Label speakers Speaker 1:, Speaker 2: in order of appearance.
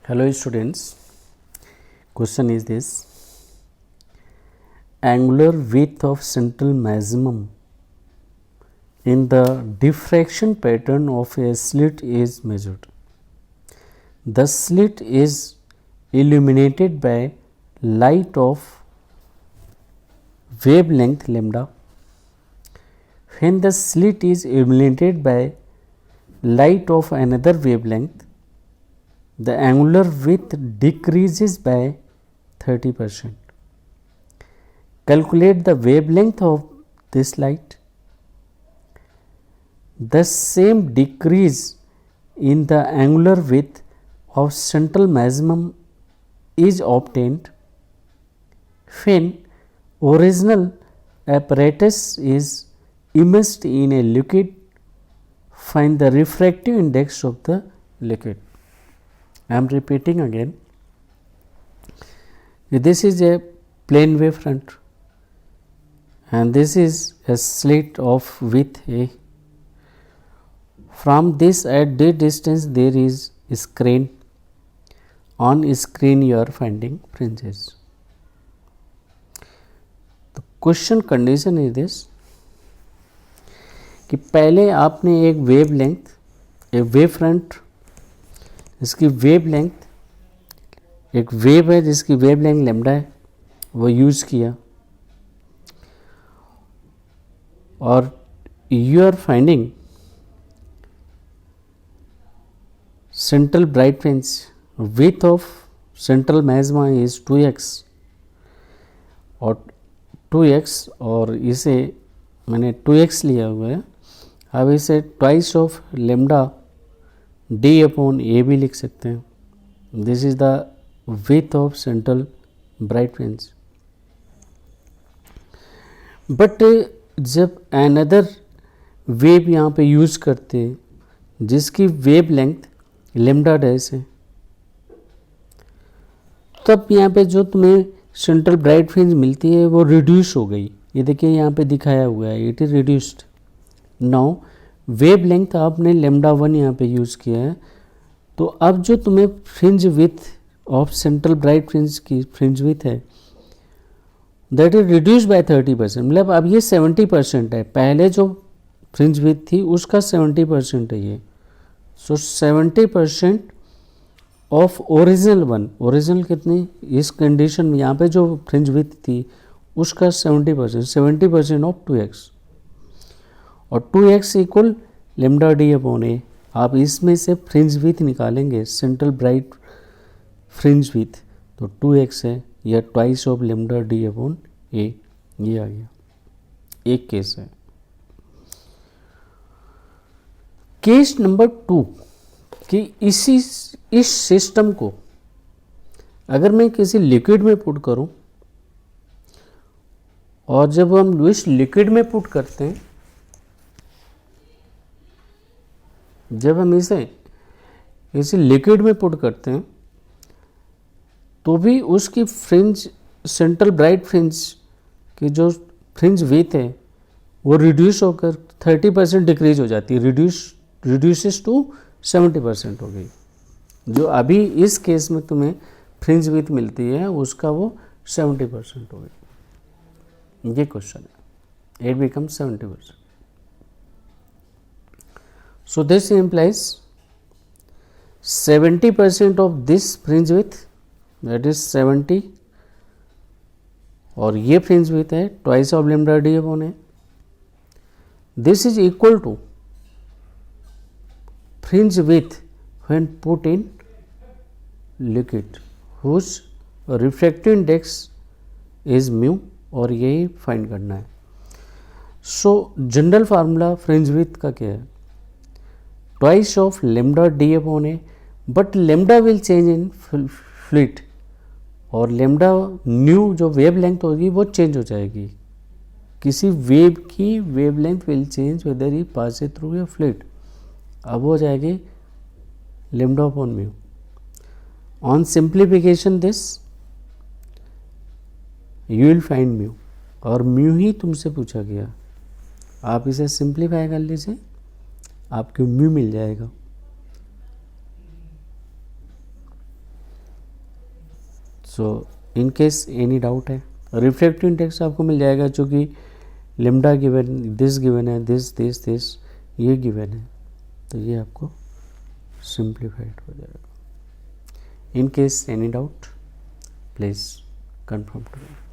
Speaker 1: Hello students, question is this: angular width of central maximum in the diffraction pattern of a slit is measured. The slit is illuminated by light of wavelength lambda. When the slit is illuminated by light of another wavelength, the angular width decreases by 30%. Calculate the wavelength of this light. The same decrease in the angular width of central maximum is obtained when original apparatus is immersed in a liquid. Find the refractive index of the liquid. I am repeating again. This is a plane wave front and this is a slit of width A. From this at this distance there is a screen. On screen you are finding fringes. The question condition is this कि पहले आपने एक wave length, एक wave front, इसकी wave length, एक wave है जिसकी wave length lambda है, वो यूज़ किया और you are finding central bright fringe with of central maxima is 2x और 2x और इसे मैंने 2x लिया हुआ है. अब इसे twice of lambda D upon A भी लिख सकते हैं. This is the width of central bright fringe. But जब अनदर वेव यहाँ पे यूज़ करते जिसकी वेव लेंथ लेम्डा डैश है, तब यहाँ पे जो तुम्हें सेंट्रल ब्राइट फ्रिंज मिलती है वो रिड्यूस हो गई. ये देखिए यहाँ पे दिखाया हुआ है, it is reduced. Now wave length आपने लेम्डा 1 यहाँ पे यूज़ किया है, तो अब जो तुम्हें fringe with of central bright fringe की फ्रिंज विथ है दैट इज रिड्यूस बाय 30%. मतलब अब ये 70% है. पहले जो फ्रिंज विथ थी उसका 70% है ये. सो 70% ऑफ ओरिजिनल वन. ओरिजिनल कितनी इस कंडीशन में यहाँ पे जो फ्रिंज विथ थी उसका 70% ऑफ 2x और 2x equal lambda D upon A. आप इसमें से फ्रिंज विथ निकालेंगे, सेंट्रल ब्राइट फ्रिंज विथ, तो 2x है या twice of lambda D upon A. ये आ गया. एक केस है. केस नंबर 2 कि इस सिस्टम को अगर मैं किसी लिक्विड में पुट करूं और जब हम इस लिक्विड में पुट करते हैं, जब हम इसे इसी लिक्विड में पुट करते हैं तो भी उसकी फ्रिंज सेंट्रल ब्राइट फ्रिंज की जो फ्रिंज विथ है वो रिड्यूस होकर 30% डिक्रीज हो जाती है. रिड्यूसेस टू 70% हो गई. जो अभी इस केस में तुम्हें फ्रिंज विथ मिलती है उसका वो 70% हो गई. ये क्वेश्चन है. It become 70%. So this implies 70% of this fringe width, that is 70, और ये fringe width है twice of lambda d upon a. This is equal to fringe width when put in liquid whose refractive index is mu, और यही find करना है. सो general formula fringe with का क्या है? Twice of lambda D upon A, but lambda will change in fluid और lambda new जो wave length होगी वो चेंज हो जाएगी. किसी वेव की wave length will change weather he pass through a fluid. अब हो जाएगी lambda upon mu. On simplification this you will find mu, और म्यू ही तुमसे पूछा गया. आप इसे सिंप्लीफाई कर लीजिए, आपको म्यू मिल जाएगा. So in case any doubt है, रिफ्रैक्टिव इंडेक्स आपको मिल जाएगा, चूँकि लेमडा गिवन, दिस गिवन है, दिस ये गिवन है, तो ये आपको सिंप्लीफाइड हो जाएगा। In case any doubt please confirm to me.